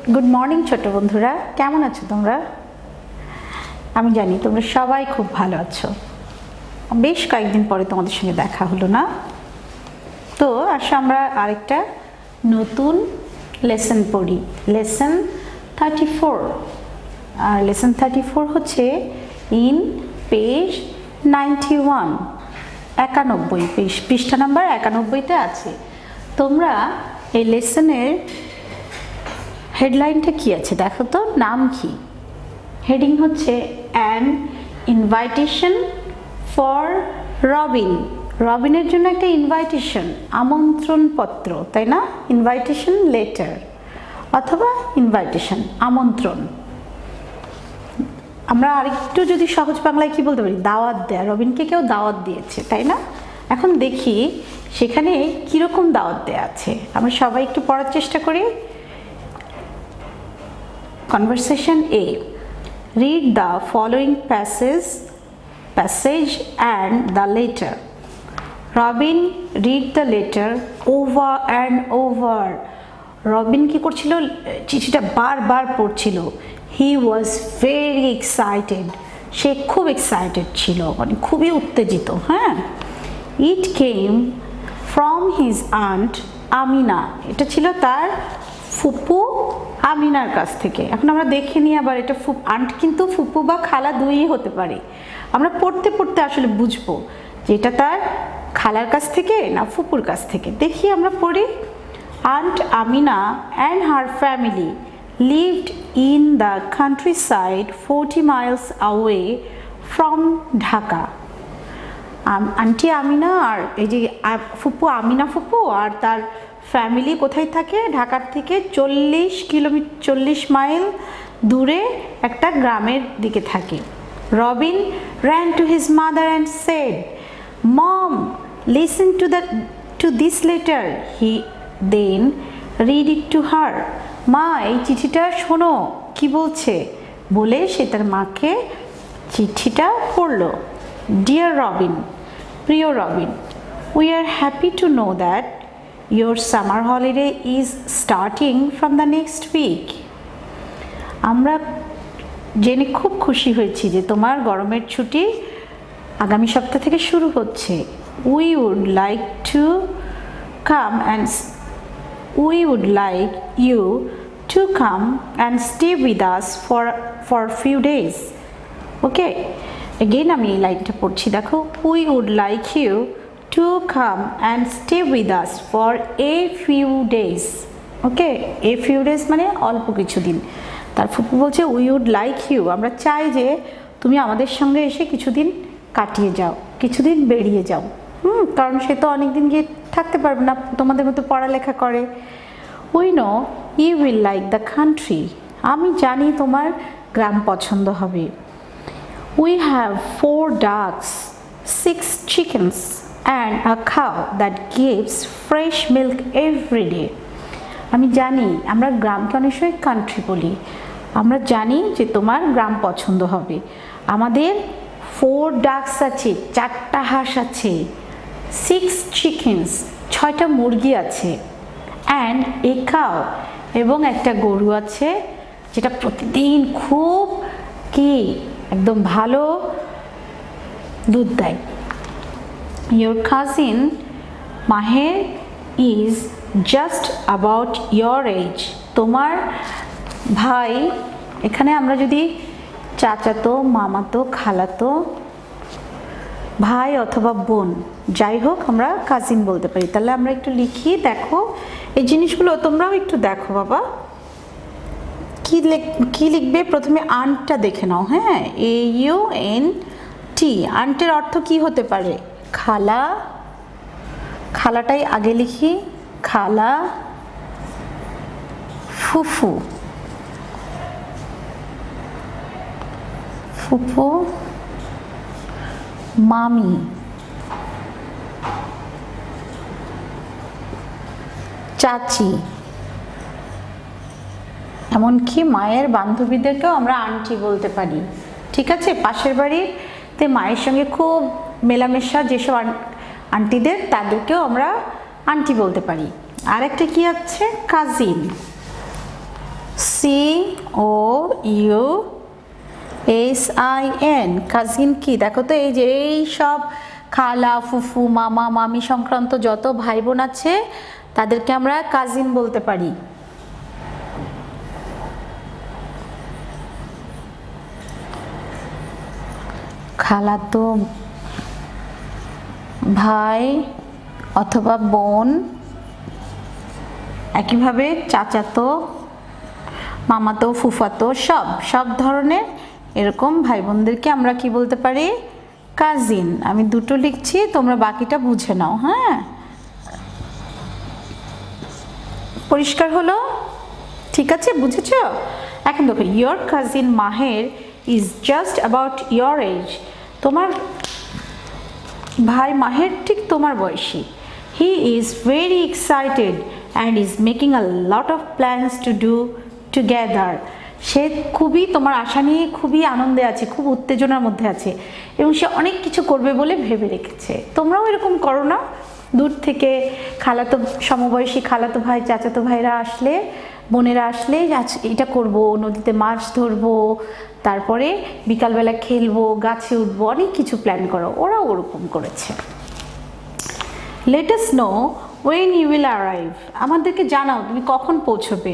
Good morning ছোট বন্ধুরা, কেমন আছো তোমরা? আমি জানি তোমরা সবাই খুব ভালো আছো। বেশ কয়েকদিন পরে তোমাদের সঙ্গে দেখা হলো না? তো আসলে আমরা আরেকটা নতুন লেসন পড়ি, লেসন 34। আর লেসন 34 হচ্ছে ইন পেজ 91, 91 পৃষ্ঠা নাম্বার 91-তে আছে। তোমরা এই লেসনের হেডলাইনটা কি আছে দেখো তো, নাম কি? হেডিং হচ্ছে অ্যান ইনভাইটেশন ফর রবিন। রবিনের জন্য একটা ইনভাইটেশন, আমন্ত্রণ পত্র, তাই না? ইনভাইটেশন লেটার অথবা ইনভাইটেশন, আমন্ত্রণ। আমরা আরেকটু যদি সহজ বাংলায় কি বলতে পারি, দাওয়াত দেয়া। রবিনকে কেউ দাওয়াত দিয়েছে, তাই না? এখন দেখি সেখানে কিরকম দাওয়াত দেয়া আছে। আমরা সবাই একটু পড়ার চেষ্টা করি। Conversation A. Read the following passage and the letter. Robin read the letter over and over. Robin কি করছিল? চিঠিটা বারবার পড়ছিল। He was very excited. সে খুব এক্সাইটেড ছিল, মানে খুবই উত্তেজিত। হ্যাঁ, It came from his aunt Amina. এটা ছিল তার ফুপু আমিনার কাছ থেকে। এখন আমরা দেখে নিই আবার, এটা আন্ট কিন্তু ফুপু বা খালা দুইই হতে পারে। আমরা পড়তে পড়তে আসলে বুঝবো যে এটা তার খালার কাছ থেকে না ফুপুর কাছ থেকে। দেখি আমরা পড়ি। Aunt Amina and her family lived in the countryside 40 miles away from Dhaka. Aunty Amina আর এই যে ফুপু আমিনা ফুপু আর তার ফ্যামিলি কোথায় থাকে? ঢাকার থেকে 40 মাইল দূরে একটা গ্রামের দিকে থাকে। Robin ran to his mother and said, "Mom, listen to this letter." He then read it to her. মা, এই চিঠিটা শোনো কি বলছে বলে সে তার মাকে চিঠিটা পড়ল। Dear Robin, প্রিয় Robin, we are happy to know that your summer holiday is starting from the next week. আমরা জেনে খুব খুশি হয়েছি যে তোমার গরমের ছুটি আগামী সপ্তাহ থেকে শুরু হচ্ছে। We would like you to come and stay with us for a few days. Okay, again আমি এই লাইনটা পড়ছি, দেখো। We would like you to come and stay with us for a few days. Okay, a few days মানে অল্প কিছুদিন। তার ফুপু বলছে we would like you, আমরা চাই যে তুমি আমাদের সঙ্গে এসে কিছুদিন কাটিয়ে যাও, কিছুদিন বেরিয়ে যাও। কারণ সে তো অনেকদিন গিয়ে থাকতে পারবে না, তোমাদের মতো পড়ালেখা করে। We know you will like the country, আমি জানি তোমার গ্রাম পছন্দ হবে। We have 4 ducks, 6 chickens and a cow that gives fresh milk every day. আমি জানি, আমরা গ্রামকে অনেক সময় কান্ট্রি বলি। আমরা জানি যে তোমার গ্রাম পছন্দ হবে। আমাদের 4 ducks আছে, 4টা হাঁস আছে। 6 chickens, 6টা মুরগি আছে। and a cow, এবং একটা গরু আছে যেটা প্রতিদিন খুব কি একদম ভালো দুধ দেয়। Your cousin Maher is just about your age. তোমার ভাই, এখানে আমরা যদি চাচাতো, মামাতো, খালাতো ভাই অথবা বোন যাই হোক আমরা কাজিন বলতে পারি। তাহলে আমরা একটু লিখি, দেখো এই জিনিসগুলো তোমরাও একটু দেখো বাবা। কি লিখবে? প্রথমে আন্টটা দেখে নাও। হ্যাঁ, AUNT, আন্টের অর্থ কি হতে পারে? খালা, খালাটাই আগে লিখি, খালা। ফুফু, ফুফু, মামি, চাচি, এমনকি মায়ের বান্ধবীদেরকেও আমরা আন্টি বলতে পারি। ঠিক আছে, পাশের বাড়িতে মায়ের সঙ্গে খুব মেলামেশা যেসব আন্টিদের, তাদেরকেও আমরা আন্টি বলতে পারি। আর একটা কি আছে? কাজিন। COUSIN, কাজিন কি দেখো তো, এই যে এই সব খালা ফুফু মামা মামি সংক্রান্ত যত ভাই বোন আছে তাদেরকে আমরা কাজিন বলতে পারি। খালাতো ভাই অথবা বোন, একইভাবে চাচাতো মামাতো ফুফাতো সব ধরনের এরকম ভাই বোনদেরকে আমরা কি বলতে পারি? কাজিন। আমি দুটো লিখছি, তোমরা বাকিটা বুঝে নাও। হ্যাঁ, পরিষ্কার হলো? ঠিক আছে, বুঝেছ? এখন দেখো, your cousin Maher is just about your age. তোমার ভাই মাহের ঠিক তোমার বয়সী। He is very excited and is making a lot of plans to do together. সে খুবই তোমার আশা নিয়ে খুবই আনন্দে আছে, খুব উত্তেজনার মধ্যে আছে এবং সে অনেক কিছু করবে বলে ভেবে রেখেছে। তোমরাও এরকম করো না? দূর থেকে খালাতো সমবয়সী খালাতো ভাই চাচাতো ভাইরা আসলে, বোনেরা আসলে, এটা করব, নদীতে মাছ ধরবো, তারপরে বিকালবেলা খেলবো, গাছে উঠবো, অনেক কিছু প্ল্যান করো। ওরাও ওরকম করেছে। Let us know when you will arrive. আমাদেরকে জানাও তুমি কখন পৌঁছবে।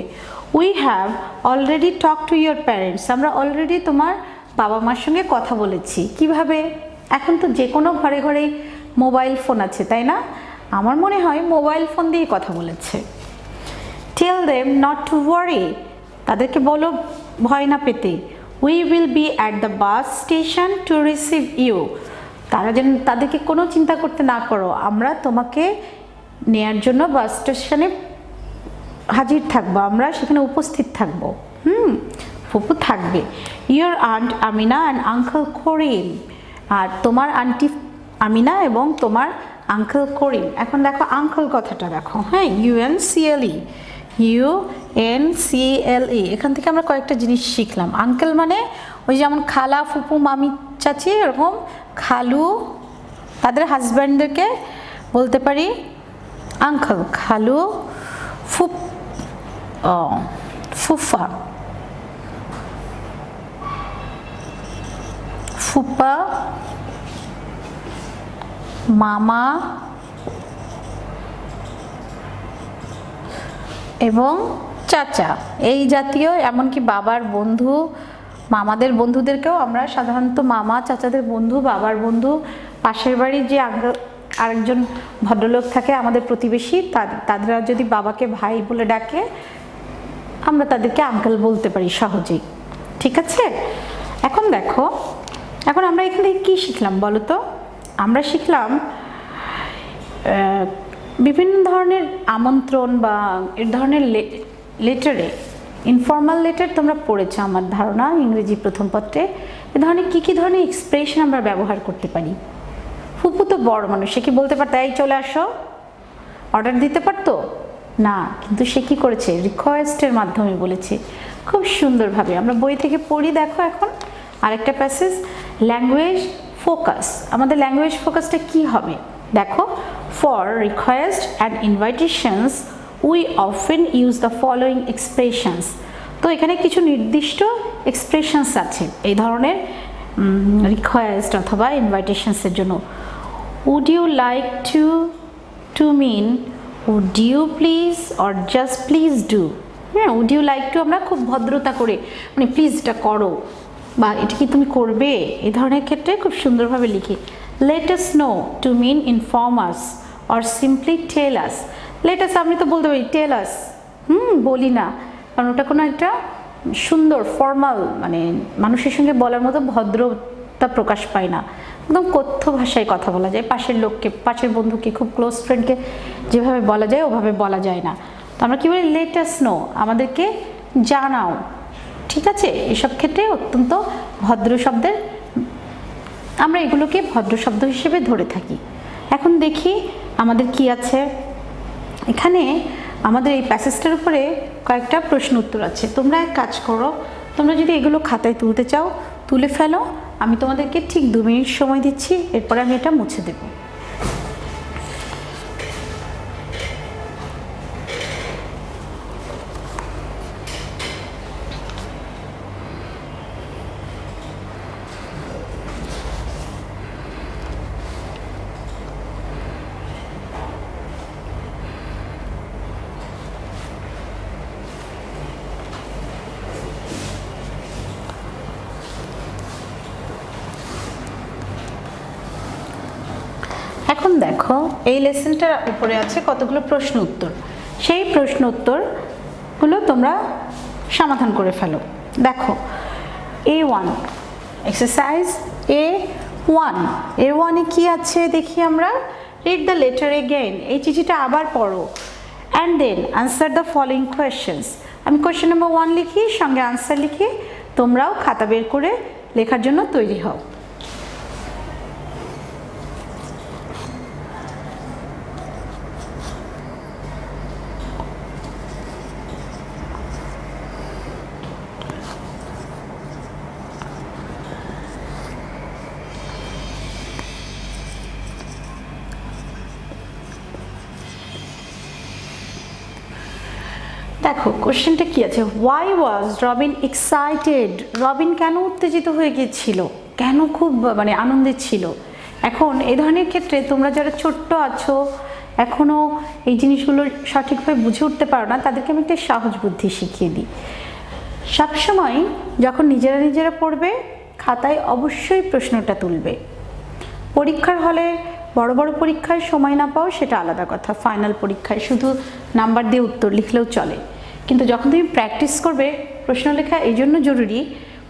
We have already talk to your parents. আমরা অলরেডি তোমার বাবা মার সঙ্গে কথা বলেছি। কিভাবে? এখন তো যে কোনো ঘরে ঘরেই মোবাইল ফোন আছে, তাই না? আমার মনে হয় মোবাইল ফোন দিয়ে কথা বলেছে। Tell them not to worry. তাদেরকে বলো ভয় না পেতে। We will be at the bus station to receive you. তারা যেন তাদেরকে কোনো চিন্তা করতে না করো, আমরা তোমাকে নেয়ার জন্য বাস স্টেশনে হাজির থাকবো, আমরা সেখানে উপস্থিত থাকবো। ফুপু থাকবে। Your aunt Amina and uncle Karim. আর তোমার আন্টি আমিনা এবং তোমার আঙ্কেল করিম। এখন দেখো আঙ্কেল কথাটা দেখো। হ্যাঁ, UNCLE। এখান থেকে আমরা কয়েকটা জিনিস শিখলাম। আঙ্কেল মানে ওই যেমন খালা ফুপু মামি চাচি, এরকম খালু, তাদের হাজব্যান্ডদেরকে বলতে পারি আঙ্কেল। খালু, ফুফা, ফুপা, মামা এবং চাচা, এই জাতীয়, এমনকি বাবার বন্ধু, মামাদের বন্ধুদেরকেও আমরা সাধারণত মামা চাচাদের বন্ধু, বাবার বন্ধু, পাশের বাড়ির যে আরেকজন ভদ্রলোক থাকে আমাদের প্রতিবেশী, তারা যদি বাবাকে ভাই বলে ডাকে আমরা তাদেরকে আঙ্কেল বলতে পারি সহজেই। ঠিক আছে? এখন দেখো, এখন আমরা এখানে কি শিখলাম বলো তো? আমরা শিখলাম বিভিন্ন ধরনের আমন্ত্রণ বা এর ধরনের লেটারে, ইনফর্মাল লেটার তোমরা পড়েছো আমার ধারণা ইংরেজি প্রথম পত্রে। এ ধরনের কী ধরনের এক্সপ্রেশন আমরা ব্যবহার করতে পারি। ফুপু তো বড় মানুষ, সে কি বলতে পারতো এই চলে আসো? অর্ডার দিতে পারতো না, কিন্তু সে কি করেছে? রিকোয়েস্টের মাধ্যমে বলেছে, খুব সুন্দরভাবে। আমরা বই থেকে পড়ি। দেখো এখন আরেকটা প্যাসেজ, ল্যাঙ্গুয়েজ ফোকাস। আমাদের ল্যাঙ্গুয়েজ ফোকাসটা কি হবে দেখো, for request and invitations we often use the following expressions. তো এখানে কিছু নির্দিষ্ট এক্সপ্রেশনস আছে এই ধরনের রিকোয়েস্ট অথবা ইনভাইটেশনসের জন্য। Would you like to mean would you please or just please do. হ্যাঁ, উড ইউ লাইক টু আমরা খুব ভদ্রতা করে, মানে প্লিজ এটা করো বা এটা কি তুমি করবে, এই ধরনের ক্ষেত্রে খুব সুন্দরভাবে লিখি। Let us know to mean inform us or simply tell us. Let us আমি তো বলতে পারি টেল আস, বলি না, কারণ ওটা কোনো একটা সুন্দর ফর্মাল, মানে মানুষের সঙ্গে বলার মতো ভদ্রতা প্রকাশ পায় না, একদম কথ্য ভাষায় কথা বলা যায়। পাশের লোককে, পাশের বন্ধুকে, খুব ক্লোজ ফ্রেন্ডকে যেভাবে বলা যায় ওভাবে বলা যায় না। তো আমরা কী বলি? লেট আস নো, আমাদেরকে জানাও। ঠিক আছে? এসব ক্ষেত্রে অত্যন্ত ভদ্র শব্দের, আমরা এগুলোকে ভদ্র শব্দ হিসেবে ধরে থাকি। এখন দেখি আমাদের কি আছে এখানে। আমাদের এই প্যাসেজটার উপরে কয়েকটা প্রশ্ন উত্তর আছে। তোমরা এক কাজ করো, তোমরা যদি এগুলো খাতায় তুলতে চাও তুলে ফেলো। আমি তোমাদেরকে ঠিক 2 মিনিট সময় দিচ্ছি, এরপরে আমি এটা মুছে দেব। দেখো এই লেসনটার উপরে আছে কতগুলো প্রশ্ন উত্তর, সেই প্রশ্ন উত্তরগুলো তোমরা সমাধান করে ফেলো। দেখো A1 এক্সারসাইজ A1 এর 1-এ কি আছে দেখি আমরা। রিড দ্য লেটার এগেইন, এই চিঠিটা আবার পড়ো। And then answer the following questions. আমি কোয়েশ্চেন নাম্বার 1 লিখি, সঙ্গে আনসার লিখি, তোমরাও খাতা বের করে লেখার জন্য তৈরি হও। দেখো কোশ্চেনটা কি আছে, why was Robin excited, Robin কেন উত্তেজিত হয়ে গিয়েছিল, কেন খুব মানে আনন্দিত ছিল। এখন এই ধরনের ক্ষেত্রে তোমরা যারা ছোট্ট আছো, এখনও এই জিনিসগুলো সঠিকভাবে বুঝে উঠতে পারো না, তাদেরকে আমি একটা সহজ বুদ্ধি শিখিয়ে দিই। সবসময় যখন নিজেরা পড়বে, খাতায় অবশ্যই প্রশ্নটা তুলবে। পরীক্ষার হলে বড় বড় পরীক্ষায় সময় না পাও সেটা আলাদা কথা, ফাইনাল পরীক্ষায় শুধু নাম্বার দিয়ে উত্তর লিখলেও চলে, কিন্তু যখন তুমি প্র্যাকটিস করবে, প্রশ্ন লেখা এই জন্য জরুরি,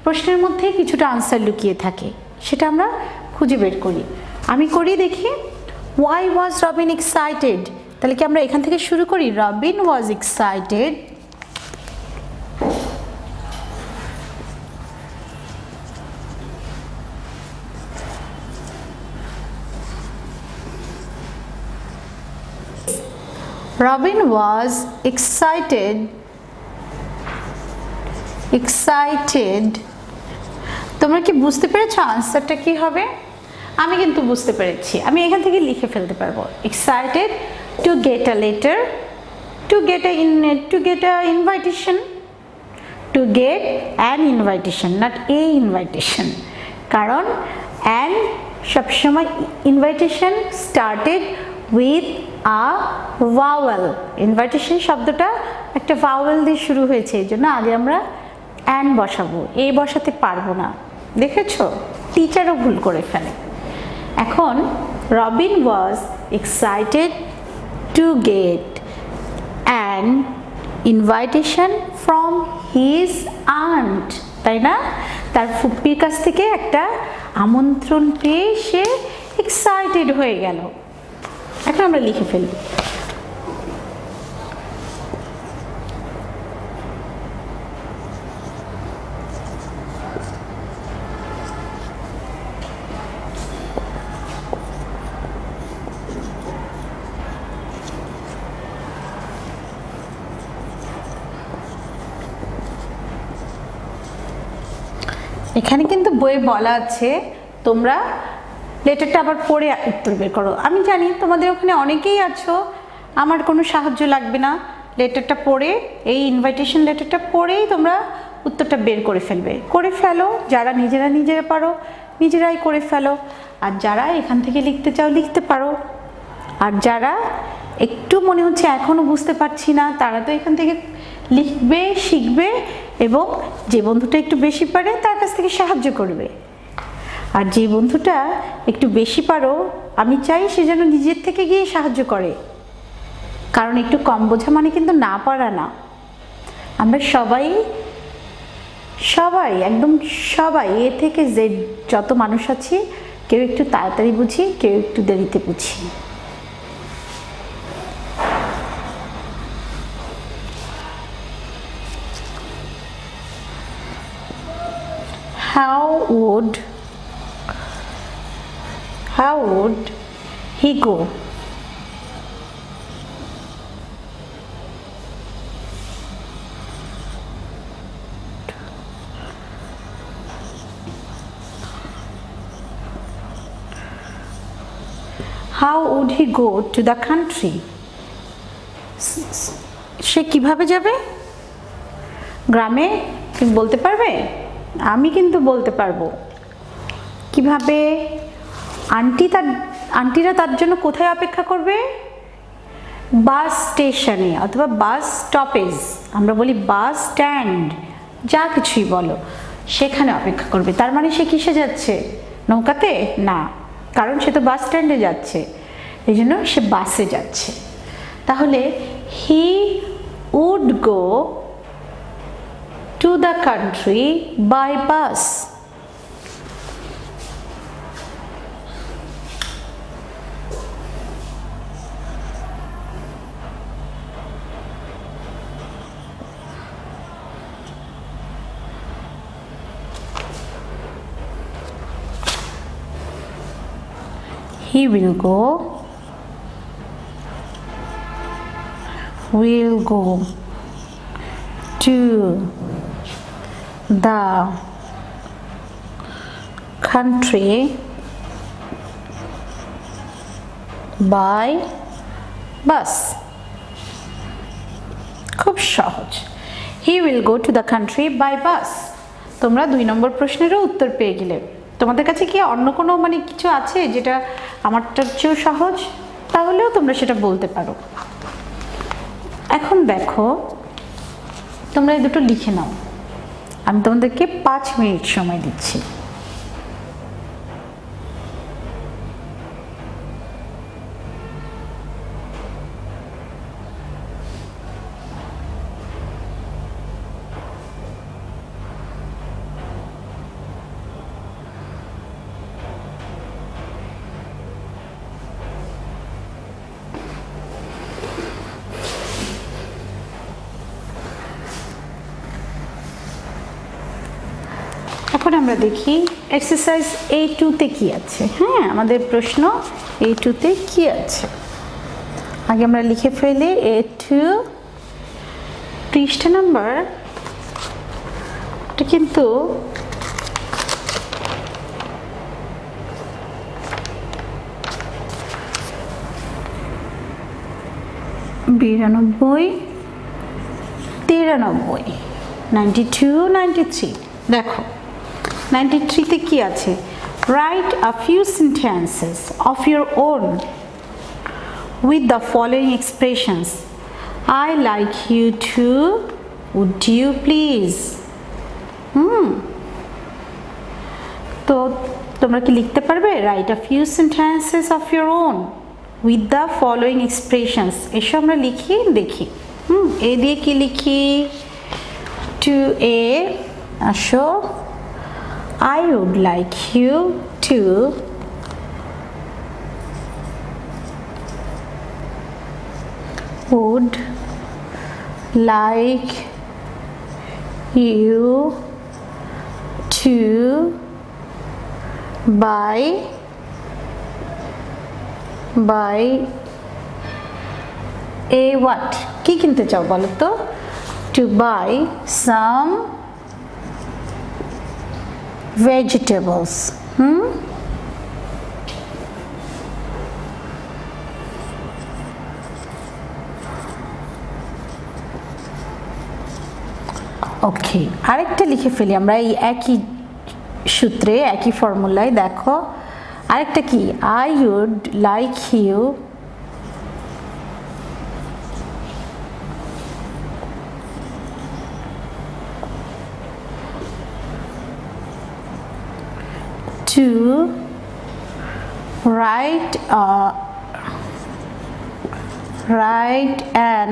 প্রশ্নের মধ্যে কিছুটা আনসার লুকিয়ে থাকে, সেটা আমরা খুঁজে বের করি। আমি করি দেখি, হোয়াই ওয়াজ রবিন এক্সাইটেড, তাহলে কি আমরা এখান থেকে শুরু করি, Robin was excited Robin was excited তোমরা কি বুঝতে পেরেছো আনসারটা কি হবে? আমি কিন্তু বুঝতে পেরেছি, আমি এখান থেকে লিখে ফেলতে পারবো। Excited to get a letter, to get a invitation, two get an invitation, not a invitation, কারণ অ্যান সবসময় invitation started with a vowel, invitation শব্দটা একটা ভাওয়েল দিয়ে শুরু হয়েছে, এই জন্য আগে আমরা অ্যান বসাবো, এ বসাতে পারবো না। দেখেছো, টিচারও ভুল করে ফেলে। এখন Robin was excited to get an invitation from his aunt, তাই না? তার ফুপ্পির কাছ থেকে একটা আমন্ত্রণ পেয়ে সে এক্সাইটেড হয়ে গেল। এখন আমরা লিখে ফেলি, এখানে কিন্তু বইয়ে বলা আছে তোমরা লেটারটা আবার পড়ে উত্তর বের করো। আমি জানি তোমাদের ওখানে অনেকেই আছো, আমার কোনো সাহায্য লাগবে না, লেটারটা পড়ে, এই ইনভাইটেশন লেটারটা পড়েই তোমরা উত্তরটা বের করে ফেলো। যারা নিজেরা পারো নিজেরাই করে ফেলো, আর যারা এখান থেকে লিখতে চাও লিখতে পারো, আর যারা একটু মনে হচ্ছে এখনও বুঝতে পারছি না, তারা তো এখান থেকে লিখবে, শিখবে, এবং যে বন্ধুটা একটু বেশি পারে তার কাছ থেকে সাহায্য করবে। আর যে বন্ধুটা একটু বেশি পারো, আমি চাই সে যেন নিজের থেকে গিয়ে সাহায্য করে, কারণ একটু কম বোঝা মানে কিন্তু না পারা না। আমরা সবাই একদম সবাই এ থেকে যে যত মানুষ আছি, কেউ একটু তাড়াতাড়ি বুঝি, কেউ একটু দেরিতে বুঝি। How would he go? How would he go to the country? সে কিভাবে যাবে গ্রামে? তুমি বলতে পারবে? আমি কিন্তু বলতে পারবো। কিভাবে? আন্টিরা তার জন্য কোথায় অপেক্ষা করবে? বাস স্টেশনে অথবা বাস স্টপেজ, আমরা বলি বাস স্ট্যান্ড, যা কিছুই বলো, সেখানে অপেক্ষা করবে। তার মানে সে কিসে যাচ্ছে? নৌকাতে না, কারণ সে তো বাস স্ট্যান্ডে যাচ্ছে। এই জন্য সে বাসে যাচ্ছে। তাহলে he would go to the country by bus. He will go to the country by bus. খুব সহজ। He will go to the country by bus. তোমরা 2 নম্বর প্রশ্নেরও উত্তর পেয়ে গেলে। তোমাদের কাছে কি অন্য কোনো কিছু আছে যেটা আমারটার চেয়েও সহজ? তাহলেও তোমরা সেটা বলতে পারো। এখন দেখো, তোমরা এই দুটো লিখে নাও। আমি তোমাদেরকে 5 মিনিট সময় দিচ্ছি। এখন আমরা দেখি এক্সারসাইজ A2 তে কি আছে। হ্যাঁ, আমাদের প্রশ্ন A2 তে কি আছে আগে আমরা লিখে ফেলি। A2 পৃষ্ঠা নাম্বার, এটা কিন্তু বিরানব্বই, 93, 92, 93। দেখো 93 তে কি আছে? Write a few sentences of your own with the following expressions. I like you too. Would you please? তো তোমরা কি লিখতে পারবে? Write a few sentences of your own with the following expressions. এসো আমরা লিখি, দেখি। এ দিয়ে কি লিখি? To A, আসো। I would like you to would like you to buy a what? কি কিনতে চাও বলো তো? To buy some vegetables. ওকে, আরেকটা লিখে ফেলি আমরা এই একই সূত্রে, একই ফর্মুলায়। দেখো আরেকটা কি? I would like you to write an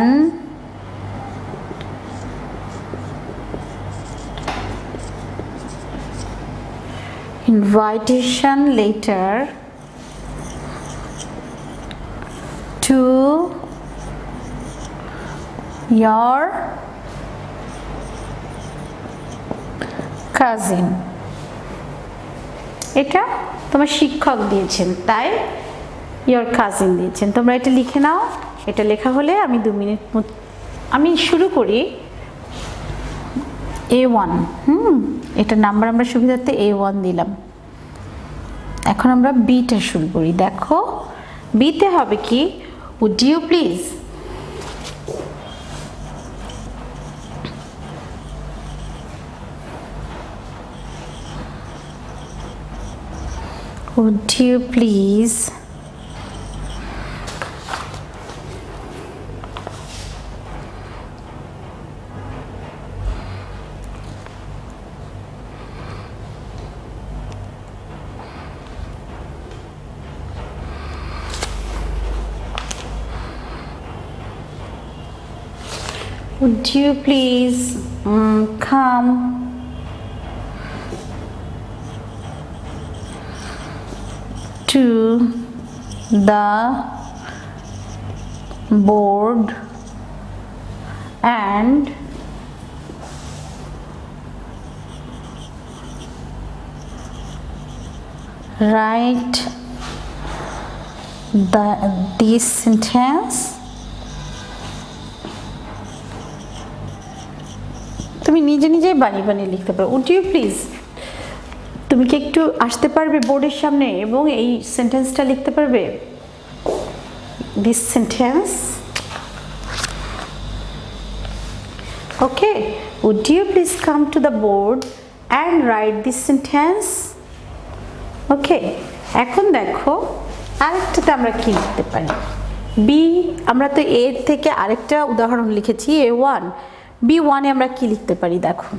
invitation letter to your cousin. এটা তোমার শিক্ষক দিয়েছেন, তাই your cousin দিয়েছেন। তোমরা এটা লিখে নাও। এটা লেখা হলে আমি 2 মিনিট আমি শুরু করি। A1, এটা নাম্বার আমরা সুবিধার্থে A1 দিলাম। এখন আমরা Bটা শুরু করি। দেখো Bতে হবে কি? Would you please? Would you please would you please come to the board and write this sentence. তুমি নিজে নিজেই বানিয়ে বানিয়ে লিখতে পারো। would you please, তুমি কি একটু আসতে পারবে বোর্ডের সামনে এবং এই সেন্টেন্সটা লিখতে পারবে? this sentence. okay, would you please come to the board and write this sentence? ওকে, এখন দেখো আরেকটাতে আমরা কি লিখতে পারি। বি, আমরা তো এ থেকে আরেকটা উদাহরণ লিখেছি A1, B1 এ আমরা কি লিখতে পারি দেখো।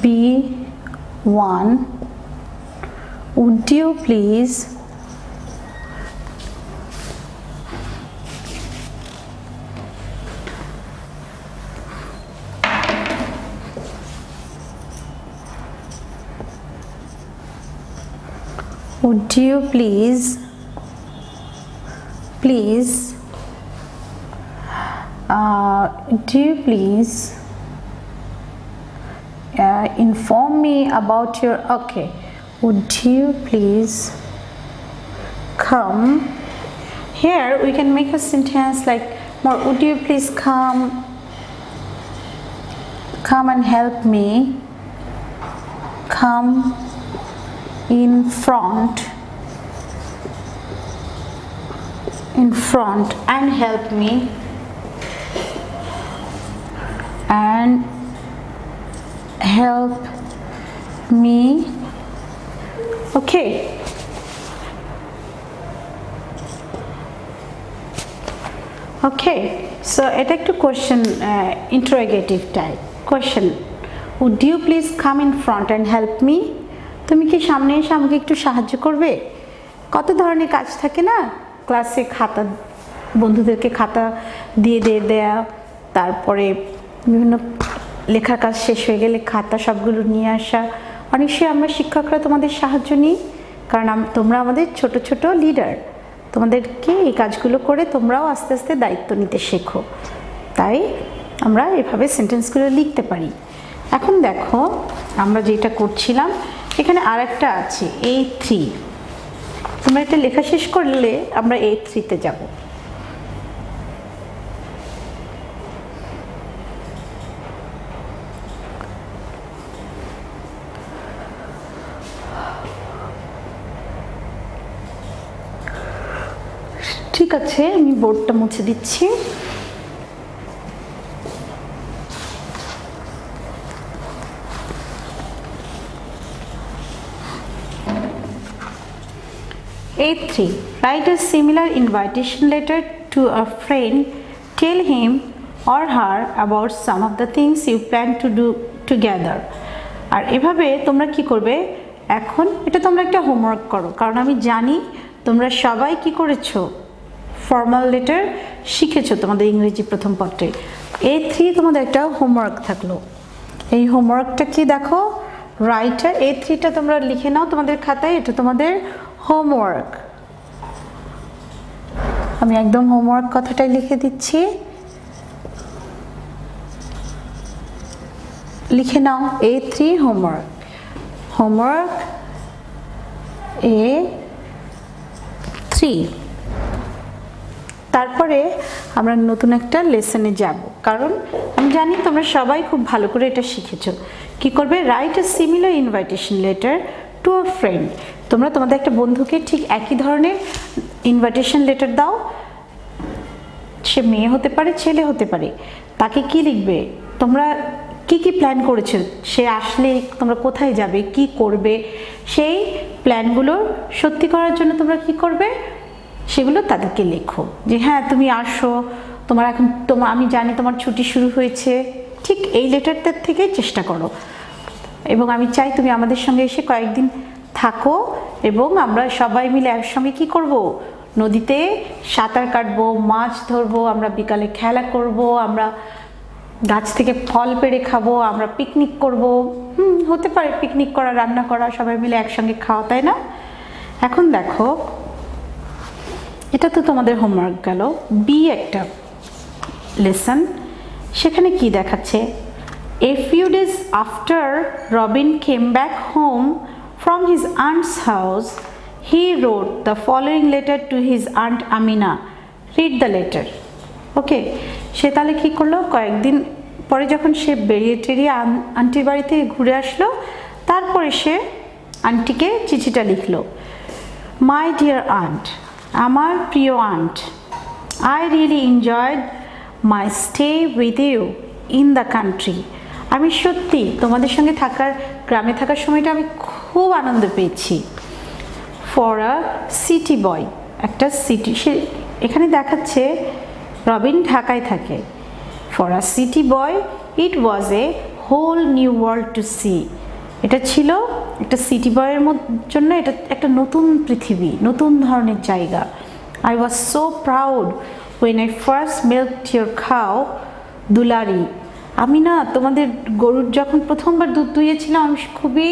B1, would you please would you please inform me about your, okay, would you please come, here we can make a sentence like more, would you please come and help me, come in front and help me, okay. Okay, so এটা একটু question, interrogative type question. would you please come in front and help me, তুমি কি সামনে এসে আমাকে একটু সাহায্য করবে? কত ধরনের কাজ থাকে না ক্লাসে, খাতা বন্ধুদেরকে খাতা দিয়ে দেয়া, তারপরে বিভিন্ন লেখার কাজ শেষ হয়ে গেলে খাতা সবগুলো নিয়ে আসা। অনেক সময় আমরা শিক্ষকরা তোমাদের সাহায্য নিই, কারণ তোমরা আমাদের ছোট ছোট লিডার, তোমাদেরকে এই কাজগুলো করে তোমরাও আস্তে আস্তে দায়িত্ব নিতে শেখো, তাই আমরা এভাবে সেন্টেন্সগুলো লিখতে পারি। এখন দেখো আমরা যেটা করছিলাম, এখানে আরেকটা আছে A3, তোমরা এটা লেখা শেষ করলে আমরা A3 তে যাব। ঠিক আছে, আমি বোর্ডটা মুছে দিচ্ছি। A3, write a similar invitation letter to a friend. Tell him or her about some of the things you plan to do together. আর এভাবে তোমরা কি করবে, এখন এটা তোমরা একটা হোমওয়ার্ক করো, কারণ আমি জানি তোমরা সবাই কি করেছো, ফর্মাল লেটার শিখেছো তোমাদের ইংরেজি প্রথম পত্রে। A3 তোমাদের একটা হোমওয়ার্ক থাকলো, এই হোমওয়ার্কটা কি দেখো, রাইটার A3টা তোমরা লিখে নাও তোমাদের খাতায়, এটা তোমাদের হোমওয়ার্ক। আমি একদম হোমওয়ার্ক কথাটাই লিখে দিচ্ছি, লিখে নাও A3 হোমওয়ার্ক, হোমওয়ার্ক A3। তারপরে আমরা নতুন একটা লেসনে যাব, কারণ আমি জানি তোমরা সবাই খুব ভালো করে এটা শিখেছো। কি করবে, write a similar invitation letter to a friend. তোমরা তোমাদের একটা বন্ধুকে ঠিক একই ধরনের ইনভাইটেশন লেটার দাও, সে মেয়ে হতে পারে ছেলে হতে পারে। তাকে কি লিখবে, তোমরা কি কি প্ল্যান করেছো, সে আসলে তোমরা কোথায় যাবে, কি করবে, সেই প্ল্যানগুলো সত্যি করার জন্য তোমরা কি করবে, সেগুলো তাদেরকে লেখো। যে হ্যাঁ তুমি আসো, তোমার আমি জানি তোমার ছুটি শুরু হয়েছে, ঠিক এই লেটারটার থেকে চেষ্টা করো। এবং আমি চাই তুমি আমাদের সঙ্গে এসে কয়েকদিন থাকো এবং আমরা সবাই মিলে একসঙ্গে কি করব, নদীতে সাঁতার কাটবো, মাছ ধরবো, আমরা বিকালে খেলা করব, আমরা গাছ থেকে ফল পেড়ে খাবো, আমরা পিকনিক করব। হতে পারে পিকনিক করা, রান্না করা, সবাই মিলে একসঙ্গে খাওয়া, তাই না? এখন দেখো, এটা তো তোমাদের হোমওয়ার্ক গেল। বি একটা লেসন, সেখানে কি দেখাচ্ছে? A few days after Robin came back home from his aunt's house, he wrote the following letter to his aunt Amina. Read the letter. ওকে, সে তাহলে কী করলো, কয়েকদিন পরে যখন সে বেরিয়ে টেরিয়ে আন্টির বাড়িতে ঘুরে আসলো, তারপরে সে আন্টিকে চিঠিটা লিখলো। মাই ডিয়ার আন্ট, আমার প্রিয় aunt, I really enjoyed my stay with you in the country. আমি সত্যি তোমাদের সঙ্গে গ্রামে থাকার সময়টা আমি খুব আনন্দ পেয়েছি। ফর আ সিটি বয়, একটা সিটি, সে এখানে দেখাচ্ছে রবিন ঢাকায় থাকে। For a city boy it was a whole new world to see. এটা ছিল একটা সিটি বয়ের জন্য এটা একটা নতুন পৃথিবী, নতুন ধরনের জায়গা। I was so proud when I first milked your cow Dulari. আমি না তোমাদের গরুর যখন প্রথমবার দুধ দুইয়েছিলাম, আমি খুবই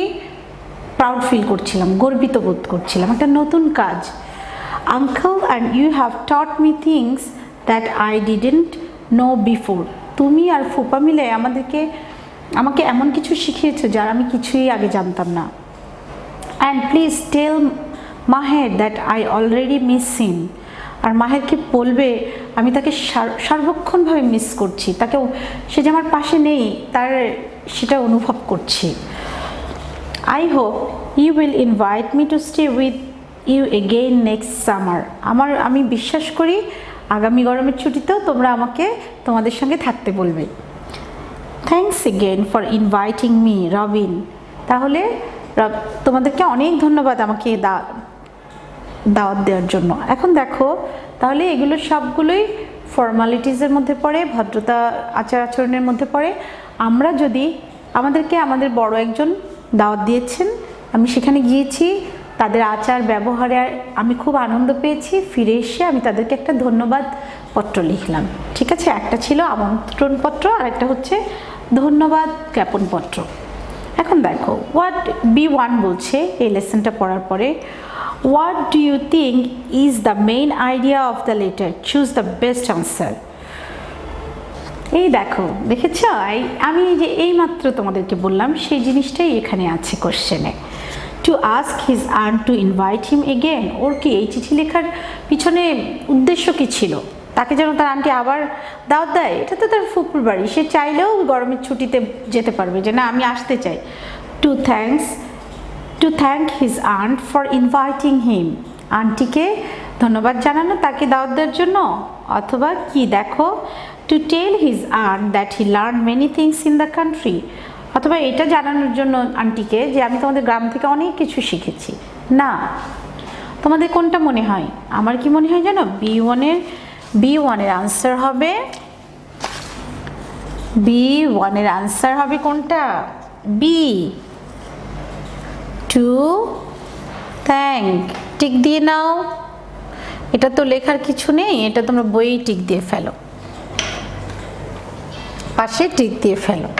প্রাউড ফিল করছিলাম, গর্বিত বোধ করছিলাম, একটা নতুন কাজ। Uncle and you have taught me things that I didn't know before. তুমি আর ফুপা মিলে আমাকে এমন কিছু শিখিয়েছো যার আমি কিছুই আগে জানতাম না। And please tell Maher that I already miss him. আর মাহেরকে বলবে আমি তাকে সার্বক্ষণভাবে মিস করছি, সে যে আমার পাশে নেই সেটা অনুভব করছি। I hope you will invite me to stay with you again next summer. আমি বিশ্বাস করি আগামী গরমের ছুটিতেও তোমরা আমাকে তোমাদের সঙ্গে থাকতে বলবে। Thanks again for inviting me Robin. তাহলে তোমাদেরকে অনেক ধন্যবাদ আমাকে দাওয়াত দেওয়ার জন্য। এখন দেখো, তাহলে এগুলো সবগুলোই ফর্মালিটিসের মধ্যে পড়ে, ভদ্রতা আচার আচরণের মধ্যে পড়ে। আমাদেরকে আমাদের বড় একজন দাওয়াত দিয়েছেন, আমি সেখানে গিয়েছি, তাদের আচার ব্যবহারে আমি খুব আনন্দ পেয়েছি। ফিরে এসে আমি তাদেরকে একটা ধন্যবাদ পত্র লিখলাম, ঠিক আছে? একটা ছিল আমন্ত্রণপত্র আর একটা হচ্ছে ধন্যবাদ জ্ঞাপনপত্র। এখন দেখো, হোয়াট B1 বলছে এই লেসনটা পড়ার পরে, what do you think is the main idea of the letter, choose the best answer. এই দেখো, দেখেছ, আমি যে এইমাত্র তোমাদেরকে বললাম সেই জিনিসটাই এখানে আছে কোশ্চেনে। To ask his aunt to invite him again. ওর কি এই চিঠি লেখার পিছনে উদ্দেশ্য কি ছিল? তাকে যেন তার আন্টি আবার দাওয়াত দেয়? এটা তো তার ফুপুর বাড়ি, সে চাইলেও গরমের ছুটিতে যেতে পারবে, যে না আমি আসতে চাই। To thank his aunt for inviting him. আন্টিকে ধন্যবাদ জানানো তাকে দাওয়াত দেওয়ার জন্য। অথবা কি দেখো, to tell his aunt that he learn many things in the country. অথবা এটা জানানোর জন্য আন্টিকে যে আমি তোমাদের গ্রাম থেকে অনেক কিছু শিখেছি। না, তোমাদের কোনটা মনে হয়? আমার কি মনে হয় জানো, B1 এর আনসার হবে, B1 এর আনসার হবে কোনটা? B, two thank. টিক দিয়ে নাও, এটা তো লেখার কিছু নেই, এটা তোমরা বইয়ে টিক দিয়ে ফেলো, পাশে টিক দিয়ে ফেলো।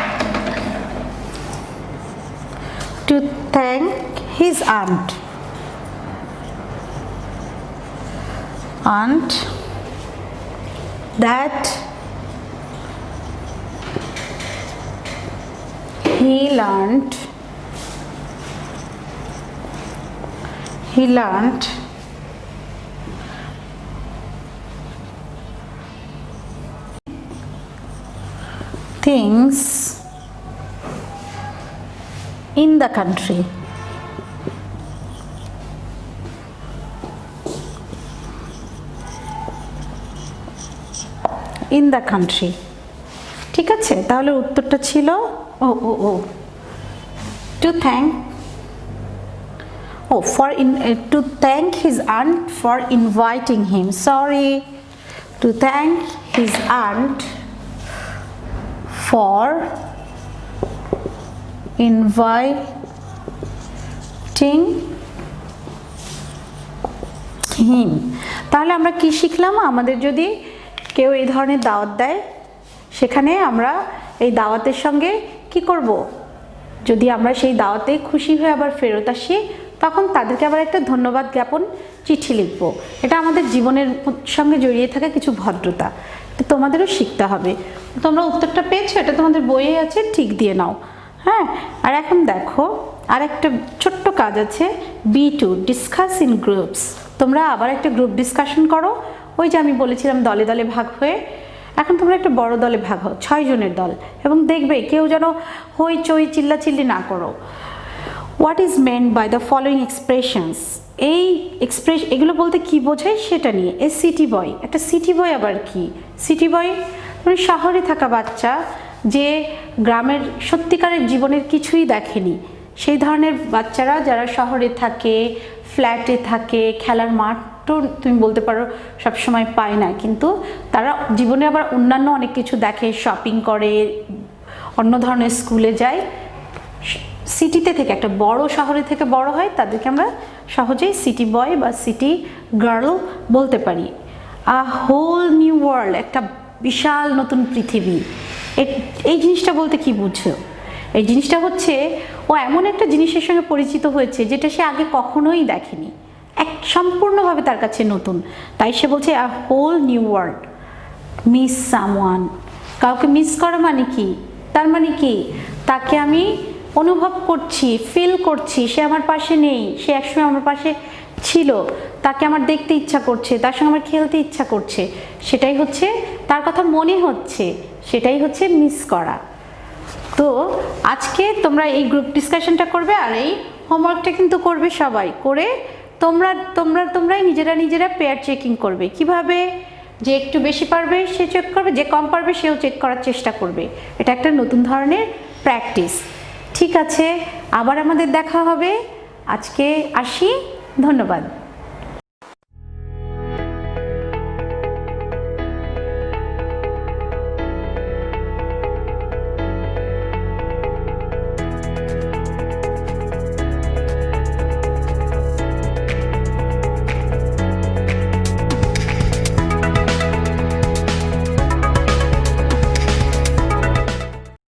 To thank his aunt that he learned things in the country. In the country, ঠিক আছে? তাহলে উত্তরটা ছিল to thank his aunt for inviting him. Sorry, to thank his aunt for inviting him. তাহলে আমরা কি শিখলাম? আমাদের যদি কেউ এই ধরনের দাওয়াত দেয়, সেখানে আমরা এই দাওয়াতের সঙ্গে কি করব? যদি আমরা সেই দাওয়াতে খুশি হয়ে আবার ফেরত আসি, তখন তাদেরকে আবার একটা ধন্যবাদ জ্ঞাপন চিঠি লিখব। এটা আমাদের জীবনের সঙ্গে জড়িয়ে থাকা কিছু ভদ্রতা, তোমাদেরও শিখতে হবে। তোমরা উত্তরটা পেয়েছো, এটা তোমাদের বইয়ে আছে, ঠিক দিয়ে নাও। হ্যাঁ, আর এখন দেখো আর একটা ছোট্ট কাজ আছে, B2 ডিসকাস ইন গ্রুপস। তোমরা আবার একটা গ্রুপ ডিসকাশন করো, ওই যে আমি বলেছিলাম দলে দলে ভাগ হয়ে। এখন তোমরা একটা বড় দলে ভাগ হও, 6 জনের দল, এবং দেখবে কেউ যেন হইচই চিল্লাচিল্লি না করো। What is meant by the following expressions? এই এগুলো বলতে কি বোঝায় সেটা নিয়ে। এ সিটি বয়, একটা সিটি বয় আবার কি? সিটি বয় মানে শহরে থাকা বাচ্চা, যে গ্রামের সত্যিকারের জীবনের কিছুই দেখেনি, সেই ধরনের বাচ্চারা যারা শহরে থাকে, ফ্ল্যাটে থাকে, খেলার মাঠও তুমি বলতে পারো সবসময় পায় না, কিন্তু তারা জীবনে আবার অন্যান্য অনেক কিছু দেখে, শপিং করে, অন্য ধরনের স্কুলে যায়, সিটিতে থেকে একটা বড় শহরে থেকে বড় হয়, তাদেরকে আমরা সহজেই সিটি বয় বা সিটি গার্ল বলতে পারি। আ হোল নিউ ওয়ার্ল্ড, একটা বিশাল নতুন পৃথিবী। এই জিনিসটা বলতে কি বুঝছো? এই জিনিসটা হচ্ছে ও এমন একটা জিনিসের সঙ্গে পরিচিত হয়েছে যেটা সে আগে কখনোই দেখেনি, সম্পূর্ণভাবে তার কাছে নতুন। তাই সে বলছে a whole new world. Miss someone, কাউকে মিস করা মানে কি? তার মানে কি তাকে আমি অনুভব করছি, ফিল করছি, সে আমার পাশে নেই, সে একসময় আমার পাশে ছিল, তাকে আমার দেখতে ইচ্ছা করছে, তার সঙ্গে আমার খেলতে ইচ্ছা করছে, সেটাই হচ্ছে তার কথা মনে হচ্ছে, সেটাই হচ্ছে মিস করা। তো আজকে তোমরা এই গ্রুপ ডিসকাশনটা করবে, আর এই হোমওয়ার্কটা কিন্তু করবে সবাই, করে তোমরাই নিজেরা পেয়ার চেকিং করবে। কিভাবে? যে একটু বেশি পারবে সে চেক করবে, যে কম পারবে সেও চেক করার চেষ্টা করবে। এটা একটা নতুন ধরনের প্র্যাকটিস। ঠিক আছে, আবার আমাদের দেখা হবে। আজকে আসি, ধন্যবাদ।